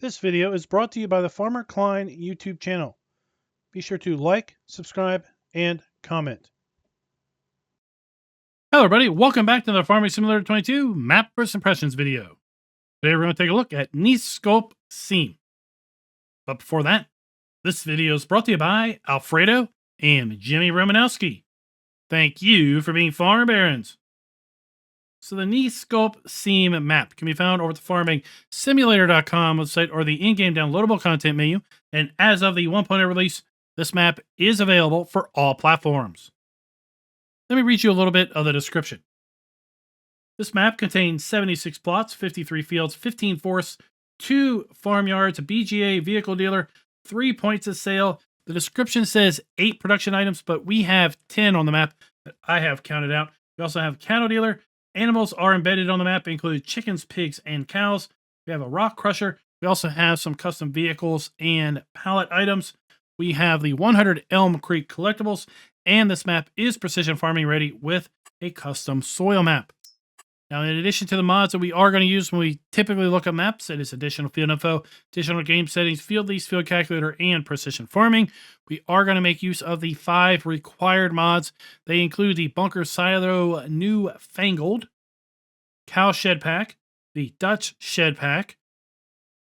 This video is brought to you by the FarmerKlein YouTube channel. Be sure to like, subscribe, and comment. Hello everybody, welcome back to the Farming Simulator 22 Map First Impressions video. Today we're going to take a look at Knieskoppsheim. But before that, this video is brought to you by Alfredo and Jimmy Romanowski. Thank you for being farm barons. So the Knieskoppsheim map can be found over at the FarmingSimulator.com website or the in-game downloadable content menu. And as of the 1.0 release, this map is available for all platforms. Let me read you a little bit of the description. This map contains 76 plots, 53 fields, 15 forests, 2 farmyards, a BGA vehicle dealer, 3 points of sale. The description says 8 production items, but we have 10 on the map that I have counted out. We also have a cattle dealer. Animals are embedded on the map, including chickens, pigs, and cows. We have a rock crusher. We also have some custom vehicles and pallet items. We have the 100 Elm Creek Collectibles, and this map is precision farming ready with a custom soil map. Now, in addition to the mods that we are going to use when we typically look at maps, it is additional field info, additional game settings, field lease, field calculator, and precision farming. We are going to make use of the 5 required mods. They include the Bunker Silo New Fangled, Cow Shed Pack, the Dutch Shed Pack,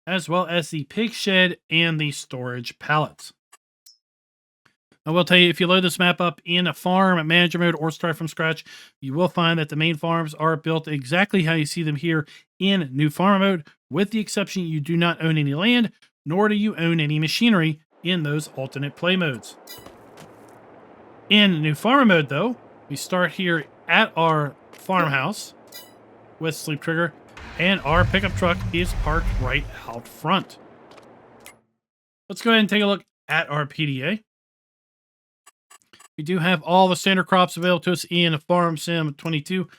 as well as the Pig Shed and the Storage Pallets. I will tell you, if you load this map up in a farm manager mode or start from scratch, you will find that the main farms are built exactly how you see them here in new farmer mode, with the exception you do not own any land, nor do you own any machinery in those alternate play modes. In new farmer mode, though, we start here at our farmhouse with Sleep Trigger, and our pickup truck is parked right out front. Let's go ahead and take a look at our PDA. We do have all the standard crops available to us in Farm Sim 22.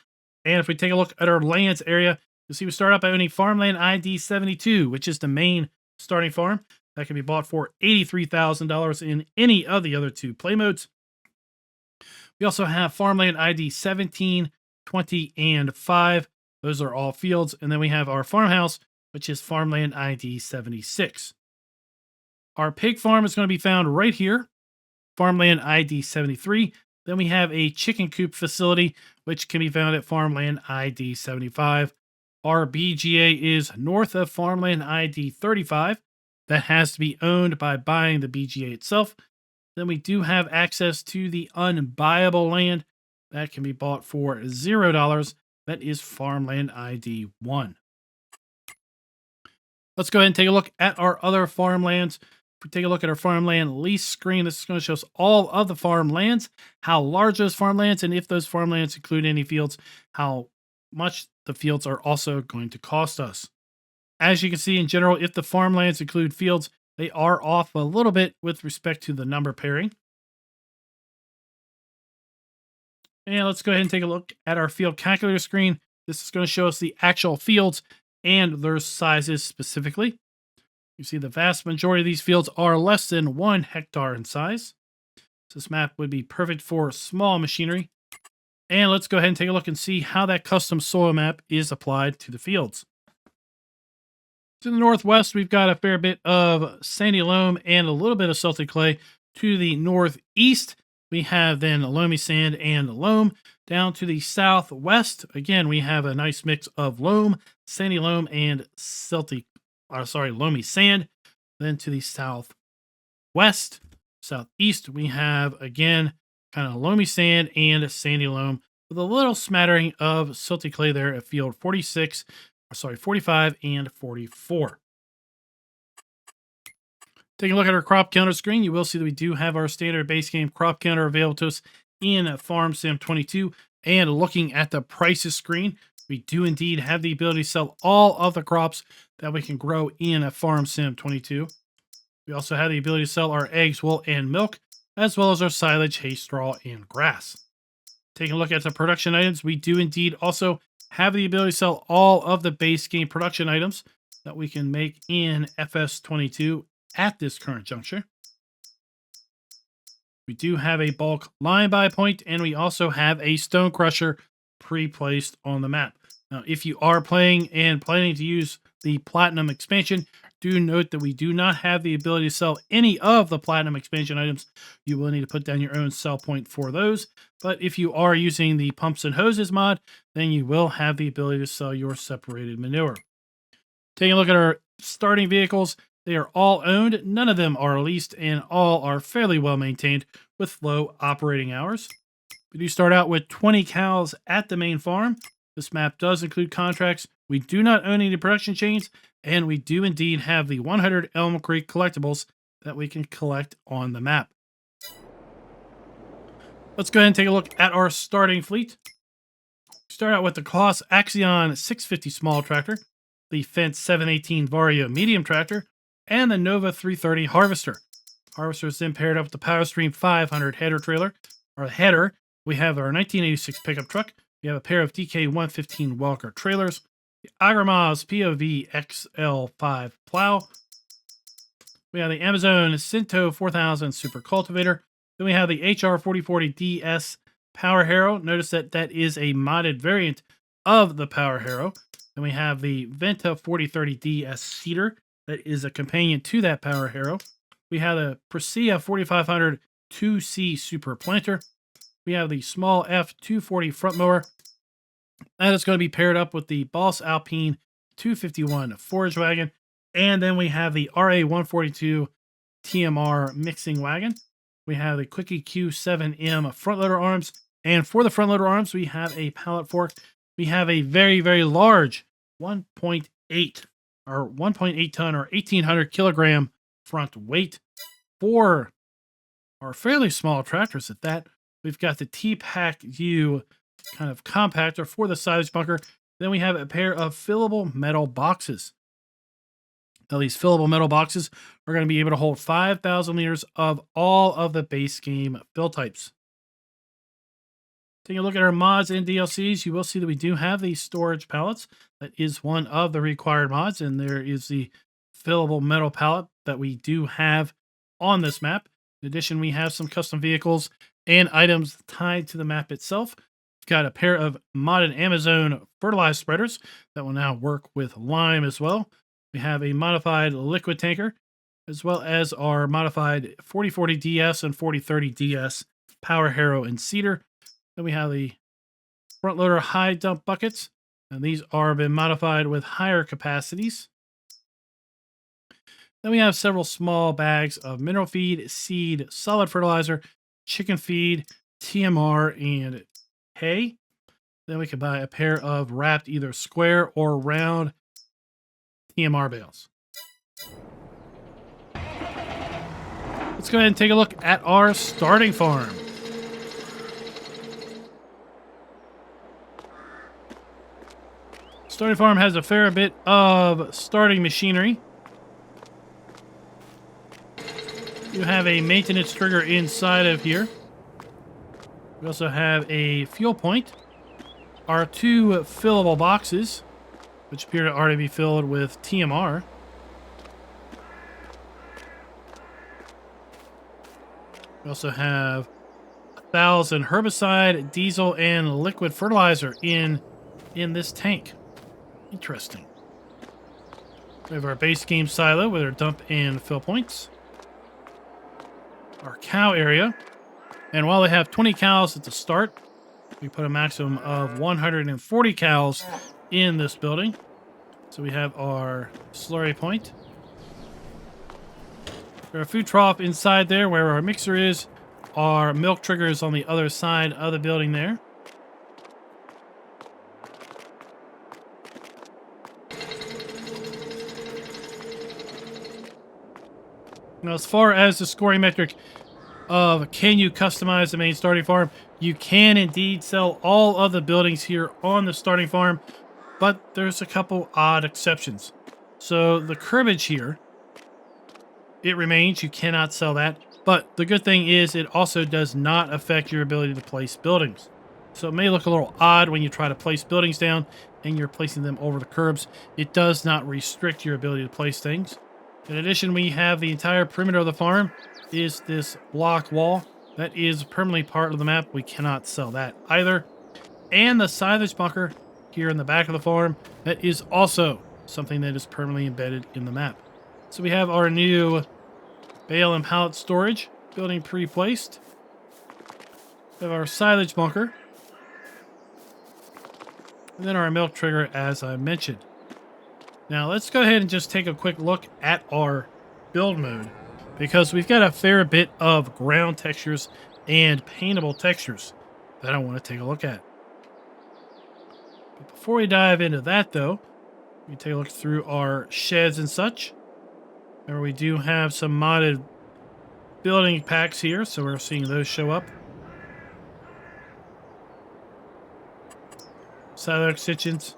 And if we take a look at our lands area, you'll see we start out by owning Farmland ID 72, which is the main starting farm. That can be bought for $83,000 in any of the other 2 play modes. We also have Farmland ID 17, 20, and 5. Those are all fields. And then we have our farmhouse, which is Farmland ID 76. Our pig farm is going to be found right here. Farmland ID 73. Then we have a chicken coop facility, which can be found at Farmland ID 75. Our BGA is north of Farmland ID 35. That has to be owned by buying the BGA itself. Then we do have access to the unbuyable land. That can be bought for $0. That is Farmland ID 1. Let's go ahead and take a look at our other farmlands. If we take a look at our farmland lease screen, this is going to show us all of the farmlands, how large those farmlands, and if those farmlands include any fields, how much the fields are also going to cost us. As you can see, in general, if the farmlands include fields, they are off a little bit with respect to the number pairing. And let's go ahead and take a look at our field calculator screen. This is going to show us the actual fields and their sizes specifically. You see the vast majority of these fields are less than 1 hectare in size. So this map would be perfect for small machinery. And let's go ahead and take a look and see how that custom soil map is applied to the fields. To the northwest, we've got a fair bit of sandy loam and a little bit of silty clay. To the northeast, we have then loamy sand and loam. Down to the southwest, again, we have a nice mix of loam, sandy loam, and loamy sand. Then to the southwest, southeast, we have, again, kind of loamy sand and sandy loam with a little smattering of silty clay there at field 45 and 44. Taking a look at our crop counter screen, you will see that we do have our standard base game crop counter available to us in Farm Sim 22. And looking at the prices screen, we do indeed have the ability to sell all of the crops that we can grow in a Farm Sim 22. We also have the ability to sell our eggs, wool, and milk, as well as our silage, hay, straw, and grass. Taking a look at the production items, we do indeed also have the ability to sell all of the base game production items that we can make in FS22 at this current juncture. We do have a bulk line buy point, and we also have a stone crusher pre-placed on the map. Now, if you are playing and planning to use the Platinum expansion, Do note that we do not have the ability to sell any of the Platinum expansion items. You will need to put down your own sell point for those. But if you are using the Pumps and Hoses mod, then you will have the ability to sell your separated manure. Taking a look at our starting vehicles, they are all owned, none of them are leased, and all are fairly well maintained with low operating hours. We do start out with 20 cows at the main farm. This map does include contracts. We do not own any production chains, and we do indeed have the 100 Elm Creek collectibles that we can collect on the map. Let's go ahead and take a look at our starting fleet. Start out with the Kloss Axion 650 small tractor, the Fendt 718 Vario medium tractor, and the Nova 330 harvester. Harvester is then paired up with the PowerStream 500 header trailer. Our header, we have our 1986 pickup truck. We have a pair of DK 115 Walker trailers, the Agromaz POV XL5 plow. We have the Amazon Cinto 4000 super cultivator. Then we have the HR 4040 DS Power Harrow. Notice that that is a modded variant of the Power Harrow. Then we have the Venta 4030 DS seeder that is a companion to that Power Harrow. We have the Presea 4500 2C super planter. We have the small F240 front mower. That is going to be paired up with the Boss Alpine 251 forage wagon. And then we have the RA142 TMR mixing wagon. We have the Quickie Q7M front loader arms. And for the front loader arms, we have a pallet fork. We have a very, very large 1.8 ton or 1,800 kilogram front weight. For our fairly small tractors at that, we've got the T-Pack U kind of compactor for the silage bunker. Then we have a pair of fillable metal boxes. Now, these fillable metal boxes are going to be able to hold 5,000 liters of all of the base game fill types. Taking a look at our mods and DLCs, you will see that we do have these storage pallets. That is one of the required mods, and there is the fillable metal pallet that we do have on this map. In addition, we have some custom vehicles and items tied to the map itself. We've got a pair of modded Amazon fertilizer spreaders that will now work with lime as well. We have a modified liquid tanker, as well as our modified 4040 DS and 4030 DS Power Harrow and Seeder. Then we have the front loader high dump buckets, and these are been modified with higher capacities. Then we have several small bags of mineral feed, seed, solid fertilizer, chicken feed, TMR, and hay. Then we can buy a pair of wrapped either square or round TMR bales. Let's go ahead and take a look at our starting farm. Starting farm has a fair bit of starting machinery. You have a maintenance trigger inside of here. We also have a fuel point. Our two fillable boxes, which appear to already be filled with TMR. We also have 1,000 herbicide, diesel, and liquid fertilizer in this tank. Interesting. We have our base game silo with our dump and fill points. Our cow area. And while they have 20 cows at the start, we put a maximum of 140 cows in this building. So we have our slurry point. Our food trough inside there where our mixer is. Our milk trigger is on the other side of the building there. Now, as far as the scoring metric of can you customize the main starting farm, you can indeed sell all of the buildings here on the starting farm, but there's a couple odd exceptions. So the cribbage here, it remains, you cannot sell that, but the good thing is it also does not affect your ability to place buildings. So it may look a little odd when you try to place buildings down and you're placing them over the curbs. It does not restrict your ability to place things. In addition, we have the entire perimeter of the farm is this block wall. That is permanently part of the map. We cannot sell that either. And the silage bunker here in the back of the farm, that is also something that is permanently embedded in the map. So we have our new bale and pallet storage building pre-placed. We have our silage bunker. And then our milk trigger, as I mentioned. Now let's go ahead and just take a quick look at our build mode, because we've got a fair bit of ground textures and paintable textures that I want to take a look at. But before we dive into that though, we take a look through our sheds and such. Remember, we do have some modded building packs here, so we're seeing those show up. Silo extensions,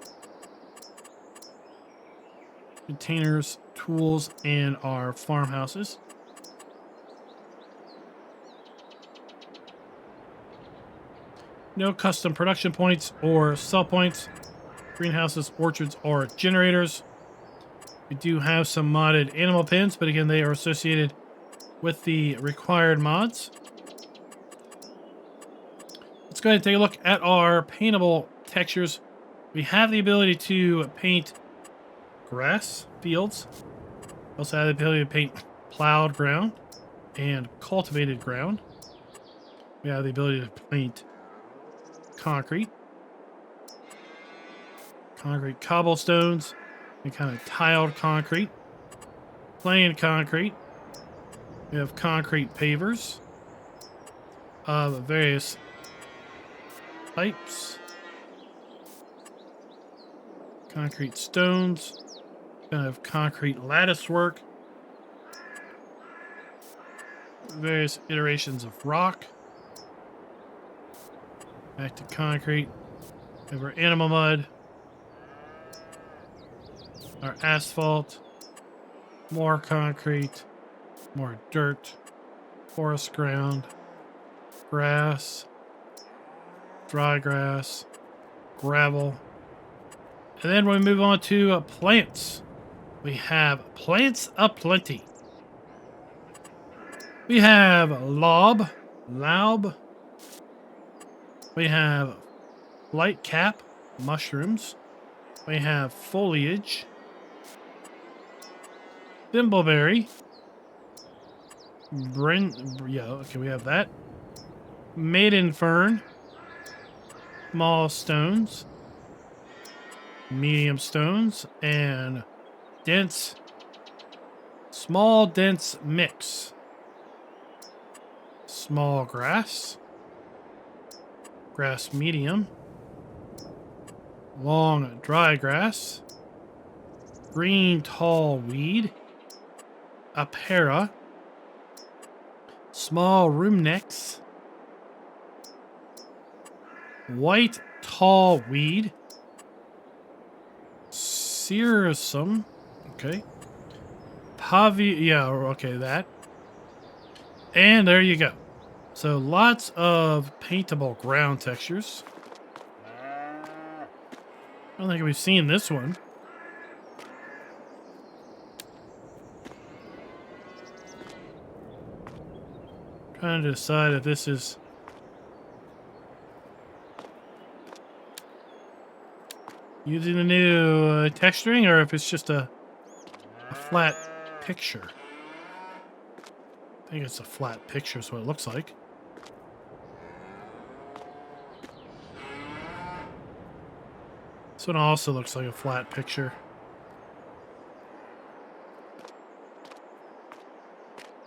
containers, tools, and our farmhouses. No custom production points or sell points. Greenhouses, orchards, or generators. We do have some modded animal pens, but again, they are associated with the required mods. Let's go ahead and take a look at our paintable textures. We have the ability to paint grass fields. We also have the ability to paint plowed ground and cultivated ground. We have the ability to paint concrete cobblestones, and kind of tiled concrete, plain concrete. We have concrete pavers of various types, concrete stones, kind of concrete lattice work, various iterations of rock, back to concrete. We have our animal mud, our asphalt, more concrete, more dirt, forest ground, grass, dry grass, gravel. And then when we move on to plants, we have plants aplenty. We have laub. We have light cap mushrooms. We have foliage. Thimbleberry. We have that. Maiden fern. Small stones. Medium stones. And small dense mix. Small grass. Grass medium. Long dry grass. Green tall weed. Apera. Small room necks. White tall weed. Searsome. Okay. That. And there you go. So lots of paintable ground textures. I don't think we've seen this one. Trying to decide if this is using the new texturing or if it's just a flat picture. I think it's a flat picture is what it looks like. This one also looks like a flat picture.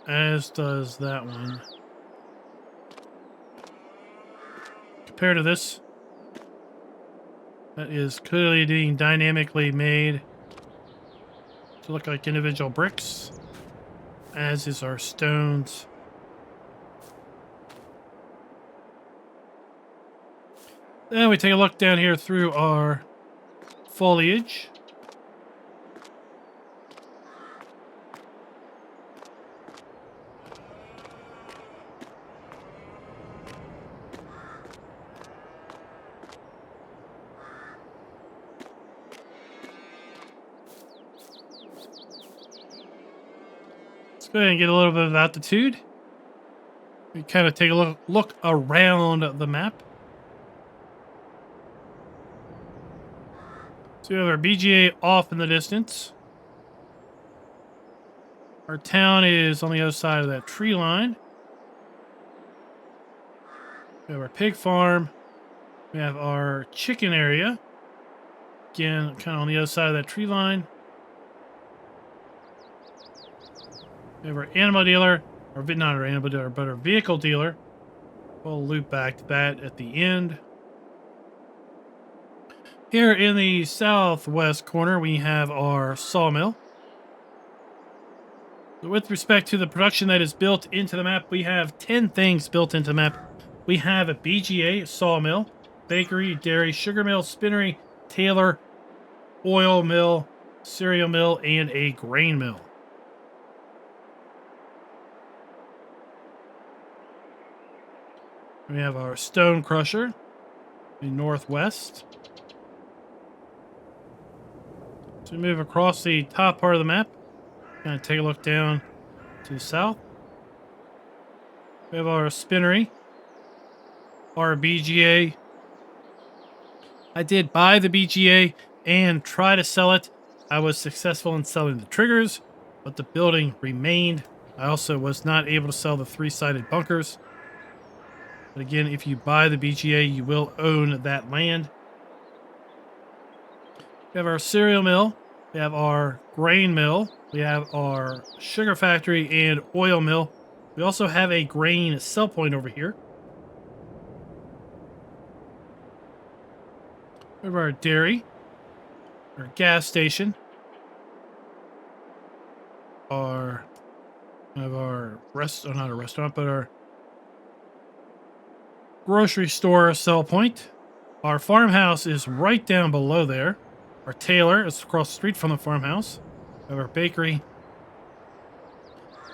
As does that one. Compared to this, that is clearly being dynamically made to look like individual bricks, as is our stones. Then we take a look down here through our foliage. Let's go ahead and get a little bit of altitude. We kind of take a look around the map. So we have our BGA off in the distance. Our town is on the other side of that tree line. We have our pig farm. We have our chicken area. Again, kind of on the other side of that tree line. We have our animal dealer, or not our animal dealer, but our vehicle dealer. We'll loop back to that at the end. Here in the southwest corner, we have our sawmill. So with respect to the production that is built into the map, we have 10 things built into the map. We have a BGA, sawmill, bakery, dairy, sugar mill, spinnery, Tailor, oil mill, cereal mill, and a grain mill. We have our stone crusher in northwest. So we move across the top part of the map. Kind of take a look down to the south. We have our spinnery, our BGA. I did buy the BGA and try to sell it. I was successful in selling the triggers, but the building remained. I also was not able to sell the 3-sided bunkers. But again, if you buy the BGA, you will own that land. We have our cereal mill. We have our grain mill. We have our sugar factory and oil mill. We also have a grain sell point over here. We have our dairy, our gas station, we have our not a restaurant, but our grocery store sell point. Our farmhouse is right down below there. Our Tailor is across the street from the farmhouse. We have our bakery.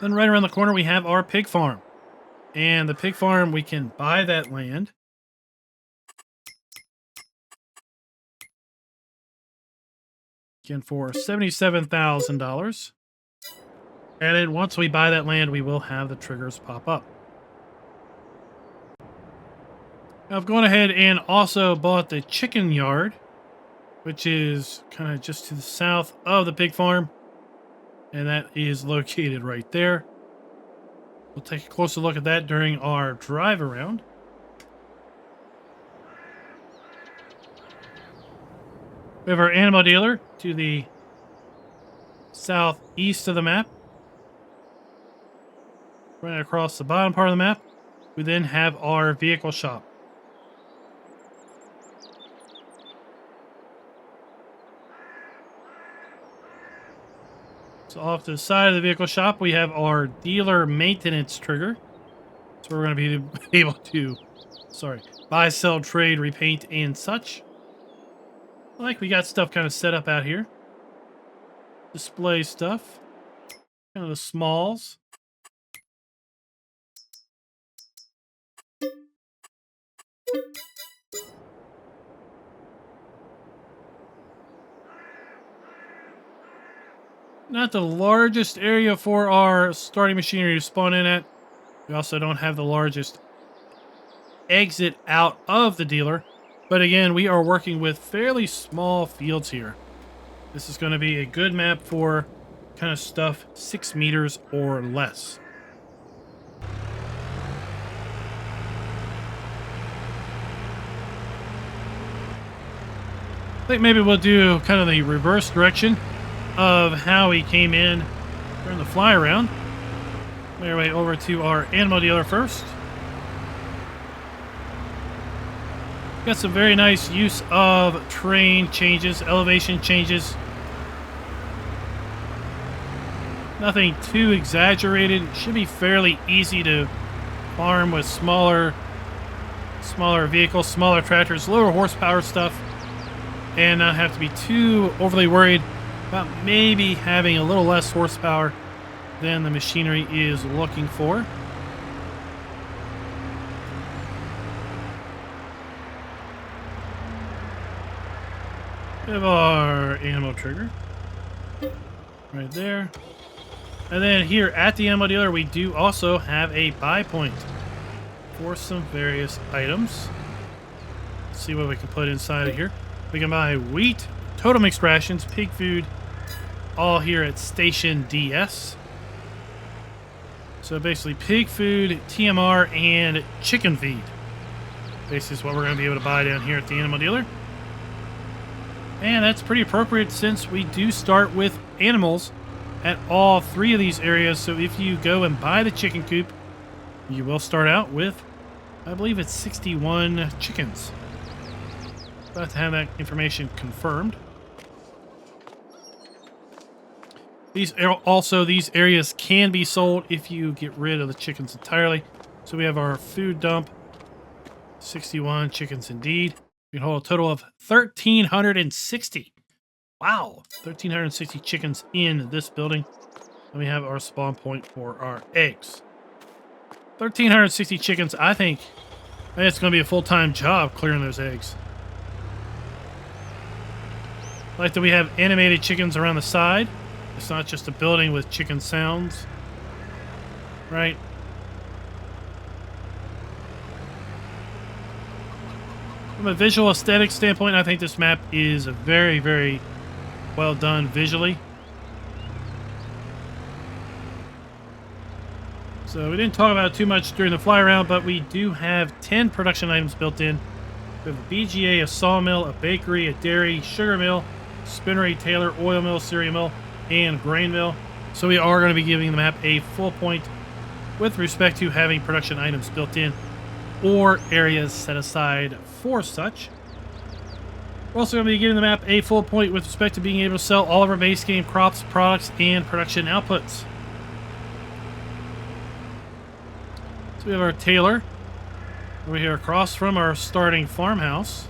Then right around the corner, we have our pig farm. And the pig farm, we can buy that land. Again, for $77,000. And then once we buy that land, we will have the triggers pop up. Now, I've gone ahead and also bought the chicken yard, which is kind of just to the south of the pig farm. And that is located right there. We'll take a closer look at that during our drive around. We have our animal dealer to the southeast of the map. Right across the bottom part of the map, we then have our vehicle shop. So off to the side of the vehicle shop, we have our dealer maintenance trigger. So we're going to be able to, buy, sell, trade, repaint, and such. Like we got stuff kind of set up out here. Display stuff. Kind of the smalls. Not the largest area for our starting machinery to spawn in at. We also don't have the largest exit out of the dealer. But again, we are working with fairly small fields here. This is going to be a good map for kind of stuff 6 meters or less. I think maybe we'll do kind of the reverse direction of how we came in during the fly around. Make our way over to our animal dealer first. Got some very nice use of terrain changes, elevation changes. Nothing too exaggerated. It should be fairly easy to farm with smaller vehicles, smaller tractors, lower horsepower stuff, and not have to be too overly worried about maybe having a little less horsepower than the machinery is looking for. We have our animal trigger right there. And then here at the animal dealer, we do also have a buy point for some various items. Let's see what we can put inside of here. We can buy wheat, total mixed rations, pig food, all here at Station DS. So basically pig food, TMR, and chicken feed. Basically is what we're going to be able to buy down here at the animal dealer. And that's pretty appropriate since we do start with animals at all three of these areas. So if you go and buy the chicken coop, you will start out with, I believe it's 61 chickens. About to have that information confirmed. These areas can be sold if you get rid of the chickens entirely. So we have our food dump, 61 chickens indeed. We can hold a total of 1,360. Wow, 1,360 chickens in this building. And we have our spawn point for our eggs. 1,360 chickens. I think it's going to be a full-time job clearing those eggs. I like that we have animated chickens around the side. It's not just a building with chicken sounds. Right? From a visual aesthetic standpoint, I think this map is very, very well done visually. So we didn't talk about it too much during the fly around, but we do have 10 production items built in. We have a BGA, a sawmill, a bakery, a dairy, sugar mill, spinnery, Tailor, oil mill, cereal mill, and grain mill. So we are going to be giving the map a full point with respect to having production items built in or areas set aside for such. We're also going to be giving the map a full point with respect to being able to sell all of our base game crops, products, and production outputs. So we have our Tailor over here across from our starting farmhouse.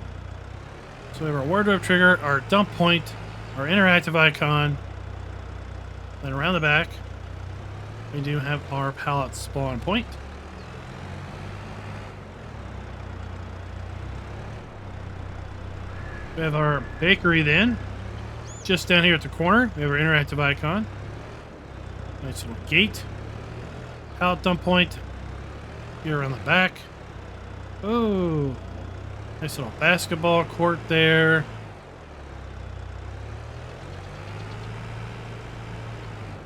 So we have our wardrobe trigger, our dump point, our interactive icon. Then around the back, we do have our pallet spawn point. We have our bakery then, just down here at the corner. We have our interactive icon. Nice little gate. Pallet dump point here around the back. Oh, nice little basketball court there.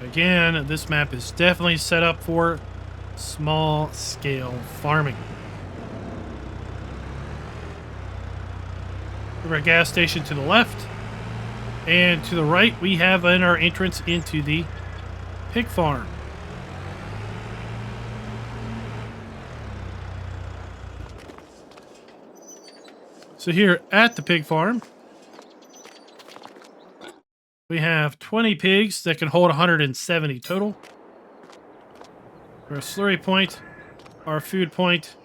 Again, this map is definitely set up for small scale farming. We have our gas station to the left, and to the right we have in our entrance into the pig farm. So here at the pig farm, we have 20 pigs that can hold 170 total. Our slurry point, our food point.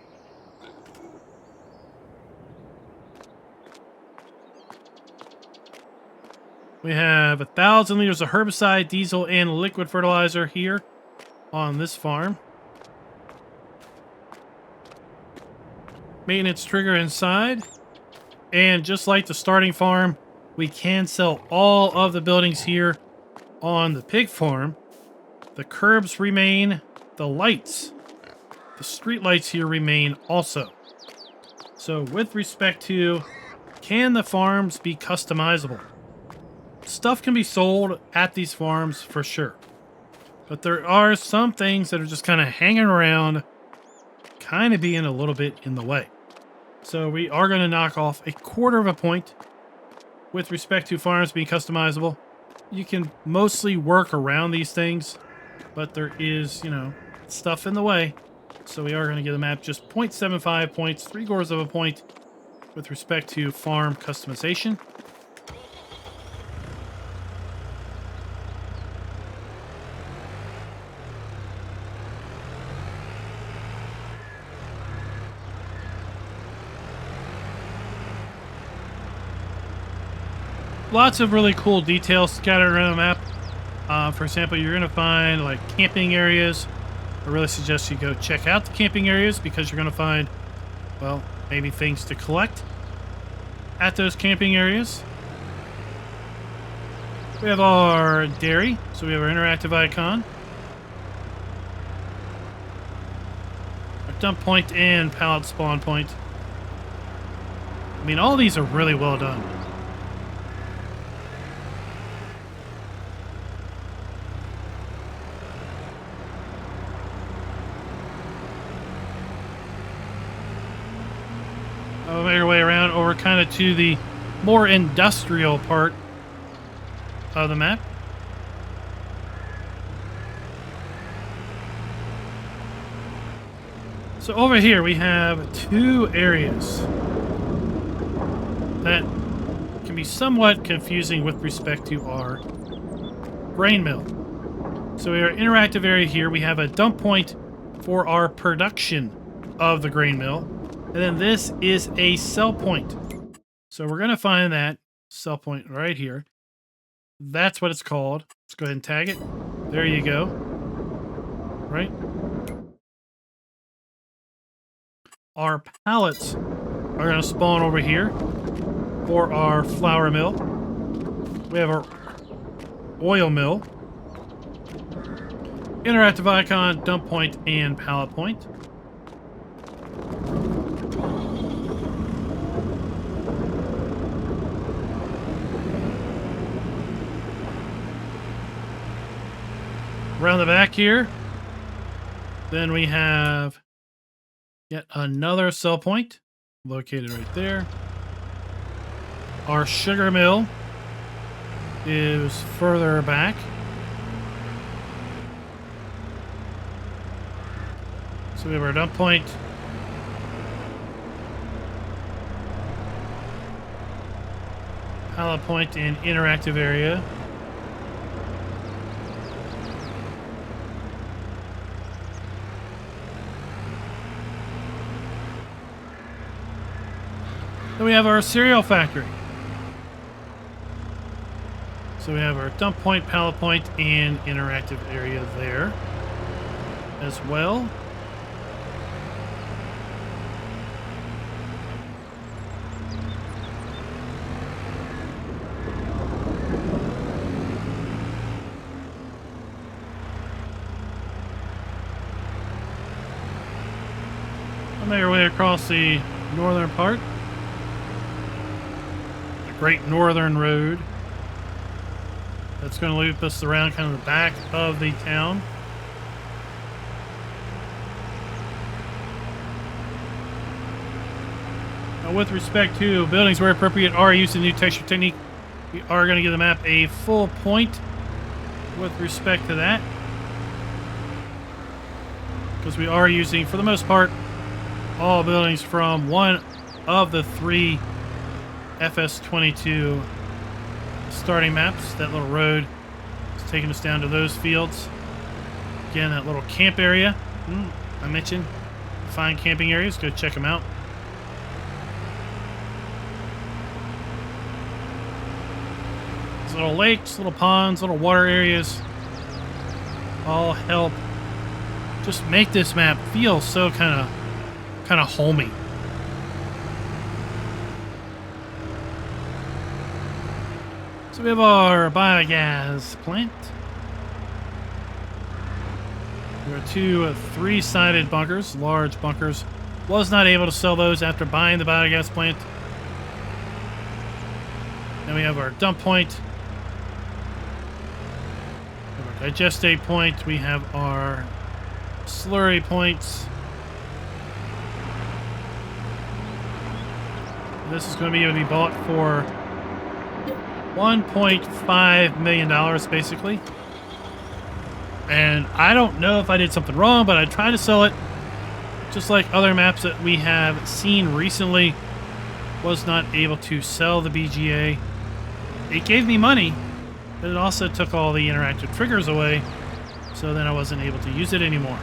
We have 1,000 liters of herbicide, diesel, and liquid fertilizer here on this farm. Maintenance trigger inside. And just like the starting farm, we can sell all of the buildings here on the pig farm. The curbs remain, the lights, the street lights here remain also. So with respect to, can the farms be customizable? Stuff can be sold at these farms for sure. But there are some things that are just kind of hanging around, kind of being a little bit in the way. So we are going to knock off 1/4 of a point with respect to farms being customizable. You can mostly work around these things, but there is, stuff in the way. So we are going to give the map just 0.75 points, 3/4 of a point with respect to farm customization. Lots of really cool details scattered around the map. For example, you're going to find like camping areas. I really suggest you go check out the camping areas because you're going to find, well, maybe things to collect at those camping areas. We have our dairy, so we have our interactive icon. Our dump point and pallet spawn point. I mean, all these are really well done. I'll make our way around over kind of to the more industrial part of the map. So over here we have two areas that can be somewhat confusing with respect to our grain mill. So in our interactive area here, we have a dump point for our production of the grain mill. And then this is a sell point. So we're going to find that sell point right here. That's what it's called. Let's go ahead and tag it. There you go. Right? Our pallets are going to spawn over here for our flour mill. We have our oil mill, interactive icon, dump point, and pallet point. Around the back here, then we have yet another sell point located right there. Our sugar mill is further back. So we have our dump point. Pallet point and interactive area. Then we have our cereal factory. So we have our dump point, pallet point, and interactive area there as well. I'll make our way across the northern part. The Great Northern Road. That's going to loop us around kind of the back of the town. Now, with respect to buildings where appropriate are used in new texture technique, we are going to give the map a full point with respect to that. Because we are using, for the most part, all buildings from one of the three FS22 starting maps. That little road is taking us down to those fields. Again, that little camp area I mentioned. Fine camping areas. Go check them out. These little lakes, little ponds, little water areas all help just make this map feel so kind of homey. So we have our biogas plant. There are two three-sided bunkers, large bunkers. Was not able to sell those after buying the biogas plant. Then we have our dump point. We have our digestate point. We have our slurry points. This is going to be able to be bought for $1.5 million, basically. And I don't know if I did something wrong, but I tried to sell it just like other maps that we have seen recently. Was not able to sell the BGA. It gave me money, but it also took all the interactive triggers away, so then I wasn't able to use it anymore.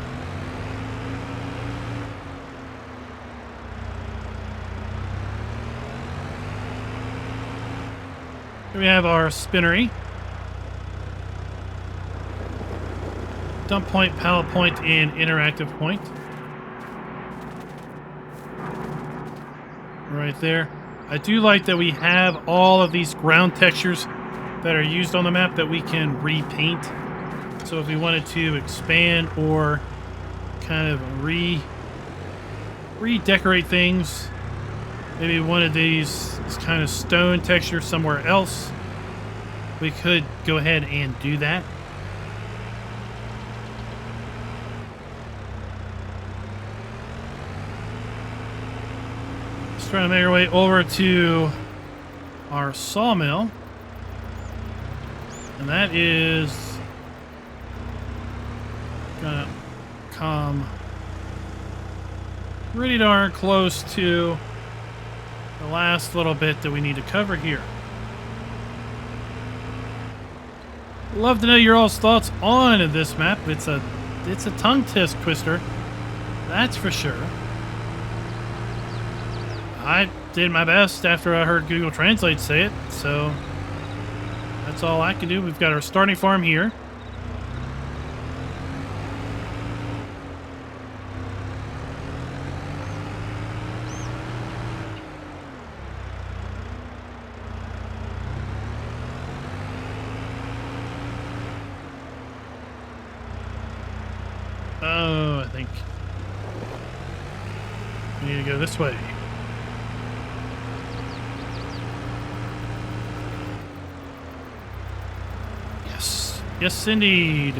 Here we have our spinnery. Dump point, pallet point, and interactive point. Right there. I do like that we have all of these ground textures that are used on the map that we can repaint. So if we wanted to expand or kind of redecorate things, maybe one of these kind of stone texture somewhere else, we could go ahead and do that. Trying to make our way over to our sawmill. And that is gonna come pretty darn close to the last little bit that we need to cover here. Love to know your all's thoughts on this map. It's a tongue twister, that's for sure. I did my best after I heard Google Translate say it, so that's all I can do. We've got our starting farm here. Oh, I think we need to go this way. Yes. Yes, indeed.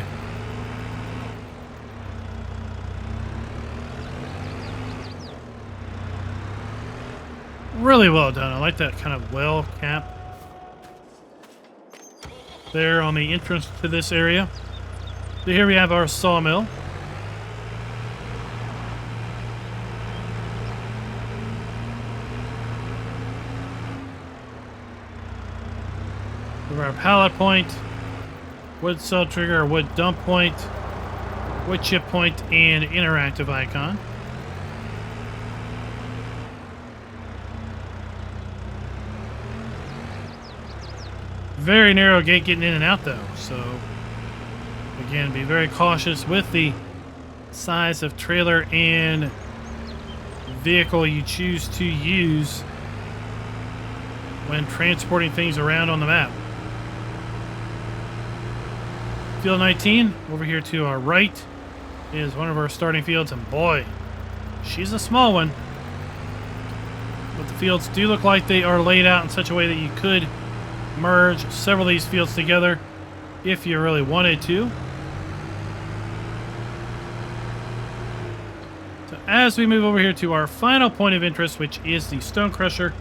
Really well done. I like that kind of well cap there on the entrance to this area. So here we have our sawmill. Our pallet point, wood cell trigger, wood dump point, wood chip point, and interactive icon. Very narrow gate getting in and out though, so again, be very cautious with the size of trailer and vehicle you choose to use when transporting things around on the map. Field 19, over here to our right, is one of our starting fields, and boy, she's a small one. But the fields do look like they are laid out in such a way that you could merge several of these fields together if you really wanted to. So as we move over here to our final point of interest, which is the Stone Crusher,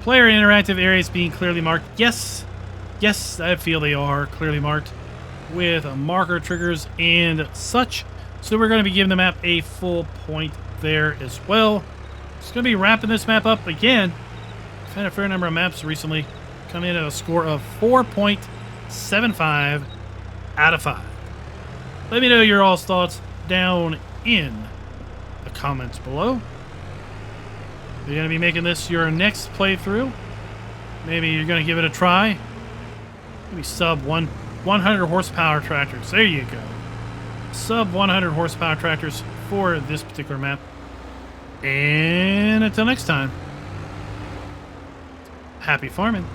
player interactive areas being clearly marked. Yes, I feel they are clearly marked with marker triggers and such. So we're going to be giving the map a full point there as well. It's going to be wrapping this map up again. I've had a fair number of maps recently come in at a score of 4.75 out of 5. Let me know your all's thoughts down in the comments below. You're going to be making this your next playthrough. Maybe you're going to give it a try. Maybe sub 100 horsepower tractors. There you go. Sub 100 horsepower tractors for this particular map. And until next time, happy farming.